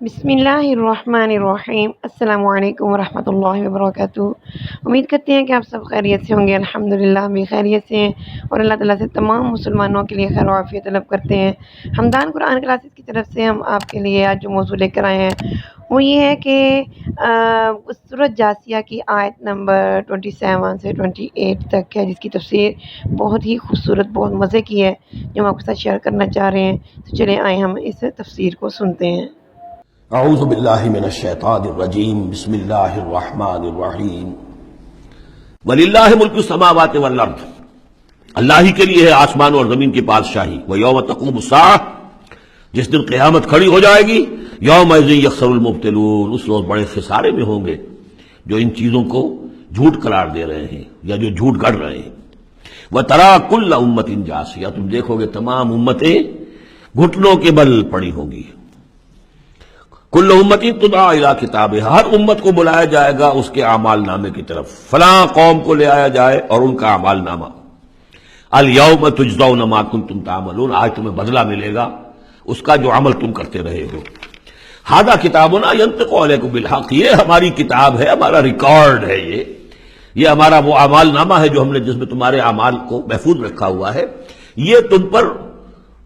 بسم اللہ الرحمن الرحیم۔ السلام علیکم ورحمۃ اللہ وبرکاتہ۔ امید کرتے ہیں کہ آپ سب خیریت سے ہوں گے۔ الحمدللہ ہم بھی خیریت سے ہیں اور اللہ تعالیٰ سے تمام مسلمانوں کے لیے خیر و عافیت طلب کرتے ہیں۔ ہمدان قرآن کلاسز کی طرف سے ہم آپ کے لیے آج جو موضوع لے کر آئے ہیں وہ یہ ہے کہ سورۃ جاثیہ کی آیت نمبر 27 سے 28 تک ہے، جس کی تفسیر بہت ہی خوبصورت، بہت مزے کی ہے، جو ہم آپ کے ساتھ شیئر کرنا چاہ رہے ہیں۔ تو چلیں آئیں ہم اس تفسیر کو سنتے ہیں۔ اعوذ باللہ من الشیطان الرجیم، بسم اللہ الرحمن الرحیم۔ وَلِلَّهِ مُلْكُ السَّمَاوَاتِ وَالْأَرْضِ، اللہ ہی کے لیے ہے آسمان اور زمین کی بادشاہی۔ وَيَوْمَ تَقُومُ السَّاعَةُ، جس دن قیامت کھڑی ہو جائے گی، يَوْمَئِذٍ يَخْسَرُ الْمُبْطِلُونَ، اس روز بڑے خسارے میں ہوں گے جو ان چیزوں کو جھوٹ قرار دے رہے ہیں یا جو جھوٹ گڑھ رہے ہیں۔ وَتَرَىٰ كُلَّ أُمَّةٍ جَاثِیَةٍ، تم دیکھو گے تمام امتیں گھٹنوں کے بل پڑی ہوں گی۔ کل امت تدعا الی کتابہا، ہر امت کو بلایا جائے گا اس کے اعمال نامے کی طرف۔ فلاں قوم کو لے آیا جائے اور ان کا اعمال نامہ۔ الیوم تجزون ما کنتم تعملون، آج تمہیں بدلہ ملے گا اس کا جو عمل تم کرتے رہے ہو۔ ھذا کتابنا ینطق علیکم بالحق، یہ ہماری کتاب ہے، ہمارا ریکارڈ ہے، یہ ہمارا وہ اعمال نامہ ہے جو ہم نے جس میں تمہارے اعمال کو محفوظ رکھا ہوا ہے، یہ تم پر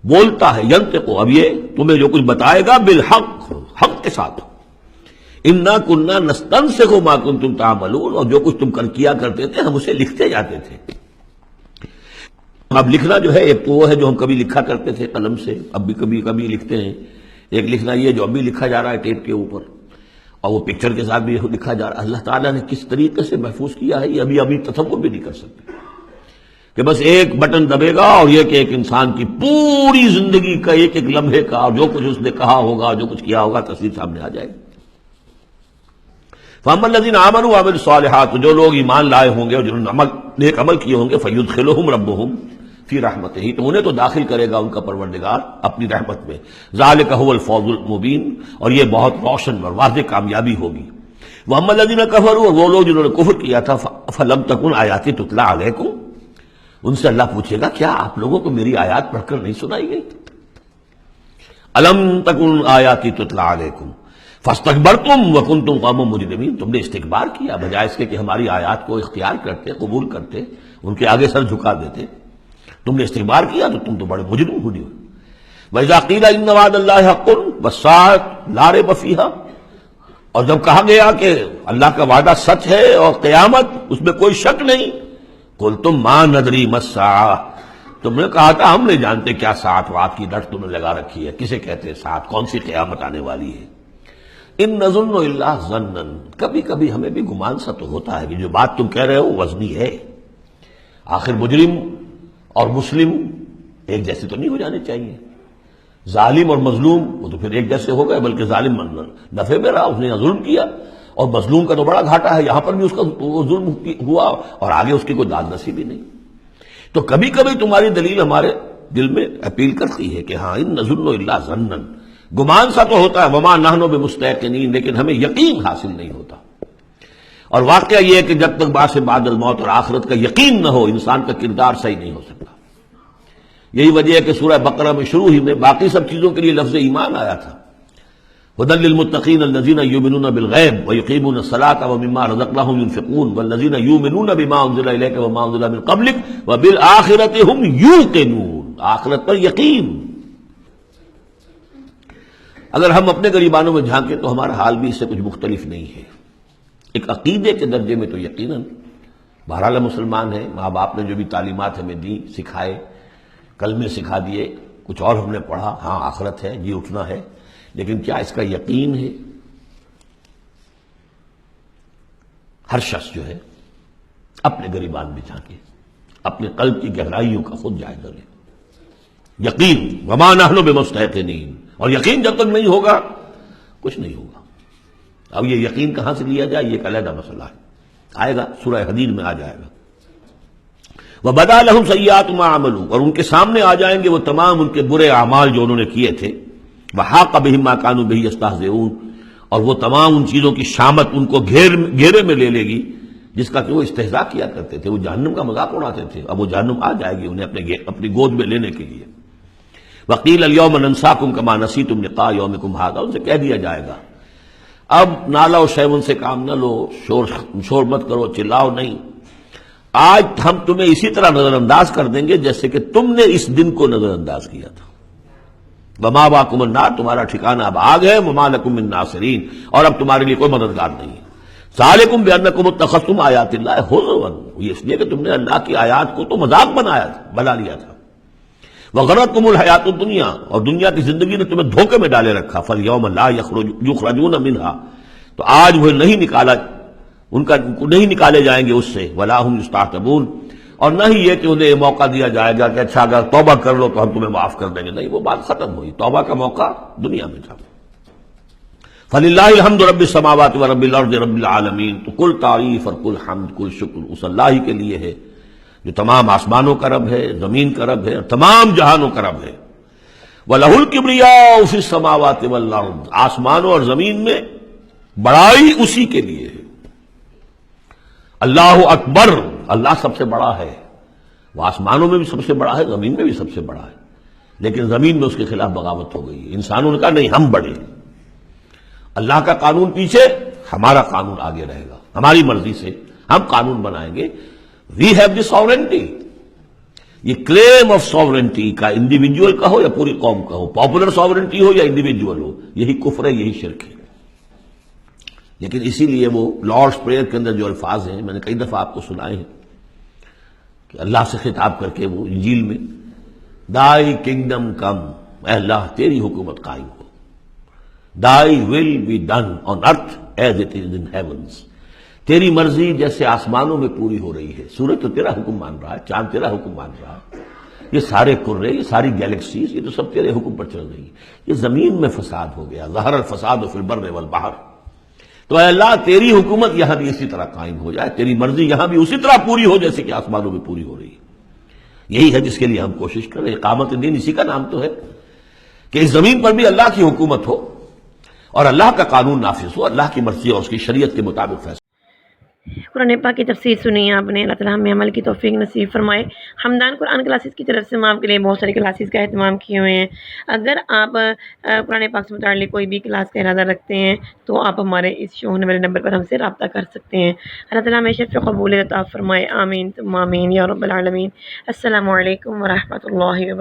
بولتا ہے۔ ینطق، اب یہ تمہیں جو کچھ بتائے گا بالحق، حق کے ساتھ۔ انا کننا نستنسخ ما کنتم تعملون، اور جو کچھ تم کیا کرتے تھے ہم اسے لکھتے جاتے تھے۔ اب لکھنا جو ہے ایک تو وہ ہے جو ہم کبھی لکھا کرتے تھے قلم سے، اب بھی کبھی کبھی لکھتے ہیں۔ ایک لکھنا یہ جو ابھی لکھا جا رہا ہے ٹیپ کے اوپر، اور وہ پکچر کے ساتھ بھی لکھا جا رہا ہے۔ اللہ تعالیٰ نے کس طریقے سے محفوظ کیا ہے یہ ابھی تصور بھی نہیں کر سکتے، کہ بس ایک بٹن دبے گا اور یہ کہ ایک انسان کی پوری زندگی کا ایک ایک لمحے کا اور جو کچھ اس نے کہا ہوگا، جو کچھ کیا ہوگا، تصویر سامنے آ جائے گی۔ فَأَمَّا الَّذِينَ آمَنُوا وَعَمِلُوا الصَّالِحَاتِ، جو لوگ ایمان لائے ہوں گے اور جنہوں نے نیک عمل کیے ہوں گے، فَيُدْخِلُهُمْ رَبُّهُمْ فِي رَحْمَتِهِ، تو انہیں تو داخل کرے گا ان کا پروردگار اپنی رحمت میں۔ ذَلِكَ هُوَ الْفَوْزُ الْمُبِينُ، اور یہ بہت روشن اور واضح کامیابی ہوگی۔ وَأَمَّا الَّذِينَ كَفَرُوا، وہ لوگ جنہوں نے کفر کیا تھا، فَلَمْ تَكُنْ آيَاتِي تُتْلَىٰ عَلَيْكُمْ، ان سے اللہ پوچھے گا کیا آپ لوگوں کو میری آیات پڑھ کر نہیں سنائی گئی؟ الم تکن آیاتی تتلی علیکم فاستکبرتم وکنتم قوما مجرمین، تم نے استکبار کیا بجائے اس کے کہ ہماری آیات کو اختیار کرتے، قبول کرتے، ان کے آگے سر جھکا دیتے۔ تم نے استکبار کیا تو تم تو بڑے مجرم ہوئے۔ وَإِذَا قِيلَ إِنَّ وَعْدَ اللَّهِ حَقٌّ وَالسَّاعَةُ لَا رَيْبَ فِيهَا، اور جب کہا گیا کہ اللہ کا وعدہ سچ ہے اور قیامت اس میں کوئی شک نہیں، قُلْتُم مَا نَدْرِي مَا السَّاعَةُ، تم نے کہا تھا ہم نہیں جانتے کیا ساعت وات کی ڈٹ تم نے لگا رکھی ہے، کسے کہتے ہیں ساعت، کون سی قیامت آنے والی ہے۔ ان نظن الا ظنا، کبھی کبھی ہمیں بھی گمان سا تو ہوتا ہے کہ جو بات تم کہہ رہے ہو وزنی ہے۔ آخر مجرم اور مسلم ایک جیسے تو نہیں ہو جانے چاہیے، ظالم اور مظلوم وہ تو پھر ایک جیسے ہو گئے، بلکہ ظالم نفع میں رہا، اس نے ظلم کیا، اور مظلوم کا تو بڑا گھاٹا ہے، یہاں پر بھی اس کا ظلم ہوا اور آگے اس کی کوئی داد نصیبی نہیں۔ تو کبھی کبھی تمہاری دلیل ہمارے دل میں اپیل کرتی ہے کہ ہاں ان نظن الا ظنا، گمان سا تو ہوتا ہے، وما نحن بمستيقنين، لیکن ہمیں یقین حاصل نہیں ہوتا۔ اور واقعہ یہ ہے کہ جب تک بعث بعد الموت اور آخرت کا یقین نہ ہو انسان کا کردار صحیح نہیں ہو سکتا۔ یہی وجہ ہے کہ سورہ بقرہ میں شروع ہی میں باقی سب چیزوں کے لیے لفظ ایمان آیا تھا۔ هدى للمتقين الذين يؤمنون بالغيب ويقيمون الصلاة ومما رزقناهم ينفقون والذين يؤمنون بما أنزل إليك وما أنزل من قبلك وبالآخرة هم يوقنون، آخرت پر یقین۔ اگر ہم اپنے غریبانوں میں جھانکیں تو ہمارا حال بھی اس سے کچھ مختلف نہیں ہے۔ ایک عقیدے کے درجے میں تو یقیناً بہرحال ہم مسلمان ہیں، ماں باپ نے جو بھی تعلیمات ہمیں دی، سکھائے، کلمے سکھا دیے، کچھ اور ہم نے پڑھا، ہاں آخرت ہے، جی اٹھنا ہے، لیکن کیا اس کا یقین ہے؟ ہر شخص جو ہے اپنے غریبان میں جھانکے، اپنے قلب کی گہرائیوں کا خود جائزہ لے۔ یقین، وما نحن بمستيقنين، اور یقین جب تک نہیں ہوگا کچھ نہیں ہوگا۔ اب یہ یقین کہاں سے لیا جائے یہ ایک علیحدہ مسئلہ ہے، آئے گا سورہ حدید میں آ جائے گا۔ وَبَدَا لَهُمْ سَيِّئَاتُ مَا عَمَلُوا، اور ان کے سامنے آ جائیں گے وہ تمام ان کے برے اعمال جو انہوں نے کیے تھے۔ وَحَاقَ بِهِم مَا كَانُوا بِهِ يَسْتَهْزِئُونَ، اور وہ تمام ان چیزوں کی شامت ان کو گھیرے میں لے لے گی جس کا کہ وہ استہزاء کیا کرتے تھے، وہ جہنم کا مذاق اڑاتے تھے، اب وہ جہنم آ جائے گی انہیں اپنی گود میں لینے کے لیے۔ وقیل الیوم ننساکم کما نسیتم لقاء یومکم ھذا، ان سے کہہ دیا جائے گا اب نالا و شیون سے کام نہ لو، شور مت کرو، چلاؤ نہیں، آج ہم تمہیں اسی طرح نظر انداز کر دیں گے جیسے کہ تم نے اس دن کو نظر انداز کیا تھا۔ ومأواکم النار، تمہارا ٹھکانہ اب آگ ہے، وما لکم من ناصرین، اور اب تمہارے لیے کوئی مددگار نہیں ہے۔ ذالکم بانکم اتخذتم آیات اللہ ہزوا، یہ اس لیے کہ تم نے اللہ کی آیات کو تو مذاق بنا لیا تھا۔ وغرتکم الحیات الدنیا، اور دنیا کی زندگی نے تمہیں دھوکے میں ڈالے رکھا۔ فالیوم لا یخرجون منہا، تو آج وہ نہیں نکالے جائیں گے اس سے۔ ولا ہم یستعتبون، اور نہ ہی یہ کہ انہیں موقع دیا جائے گا کہ اچھا اگر توبہ کر لو تو ہم تمہیں معاف کر دیں گے، نہیں، وہ بات ختم ہوئی، توبہ کا موقع دنیا میں تھا۔ فللہ الحمد رب السماوات و رب الارض رب العالمین، تو کل تعریف اور کل حمد کل شکر اس اللہ ہی کے لیے ہے جو تمام آسمانوں کا رب ہے، زمین کا رب ہے، اور تمام جہانوں کا رب ہے۔ وَلَهُ الْكِبْرِيَاءُ فِي السَّمَاوَاتِ وَالْأَرْضِ، آسمانوں اور زمین میں بڑائی اسی کے لیے ہے۔ اللہ اکبر، اللہ سب سے بڑا ہے، وہ آسمانوں میں بھی سب سے بڑا ہے، زمین میں بھی سب سے بڑا ہے، لیکن زمین میں اس کے خلاف بغاوت ہو گئی ہے، انسانوں نے کہا نہیں ہم بڑے، اللہ کا قانون پیچھے، ہمارا قانون آگے رہے گا، ہماری مرضی سے ہم قانون بنائیں گے۔ وی ہیو دی ساورنٹی، یہ کلیم آف ساورنٹی کا انڈیویجول کا ہو یا پوری قوم کا ہو، پاپولر ساورنٹی ہو یا انڈیویجول ہو، یہی کفر ہے، یہی شرک ہے۔ لیکن اسی لیے وہ لارڈس پریئر کے اندر جو الفاظ ہیں میں نے کئی دفعہ آپ کو سنائے ہیں کہ اللہ سے خطاب کر کے وہ انجیل میں دائی کنگڈم کم، اے اللہ تیری حکومت قائم ہو، Thy will be done on earth as it is in heavens، تیری مرضی جیسے آسمانوں میں پوری ہو رہی ہے۔ سورج تو تیرا حکم مان رہا ہے، چاند تیرا حکم مان رہا ہے، یہ سارے کرے، یہ ساری گیلیکسیز، یہ تو سب تیرے حکم پر چل رہی ہے۔ یہ زمین میں فساد ہو گیا، ظہر الفساد فی البر والبحر، تو اے اللہ تیری حکومت یہاں بھی اسی طرح قائم ہو جائے، تیری مرضی یہاں بھی اسی طرح پوری ہو جیسے کہ آسمانوں میں پوری ہو رہی ہے۔ یہی ہے جس کے لیے ہم کوشش کر رہے ہیں، اقامت دین اسی کا نام تو ہے کہ اس زمین پر بھی اللہ کی حکومت ہو اور اللہ کا قانون نافذ ہو، اللہ کی مرضی اور اس کی شریعت کے مطابق فیصلہ۔ قرآن پاک کی تفسیر سنی آپ نے، اللہ تعالیٰ ہمیں عمل کی توفیق نصیب فرمائے۔ ہمدان قرآن کلاسز کی طرف سے ہم آپ کے لیے بہت ساری کلاسز کا اہتمام کیے ہوئے ہیں، اگر آپ قرآن پاک سے متعلق کوئی بھی کلاس کا ارادہ رکھتے ہیں تو آپ ہمارے اس شو ہونے والے نمبر پر ہم سے رابطہ کر سکتے ہیں۔ اللہ تعالیٰ ہمیں شرف قبول عطا فرمائے، آمین ثم آمین یا رب العالمین۔ السلام علیکم ورحمۃ اللہ وبرکاتہ۔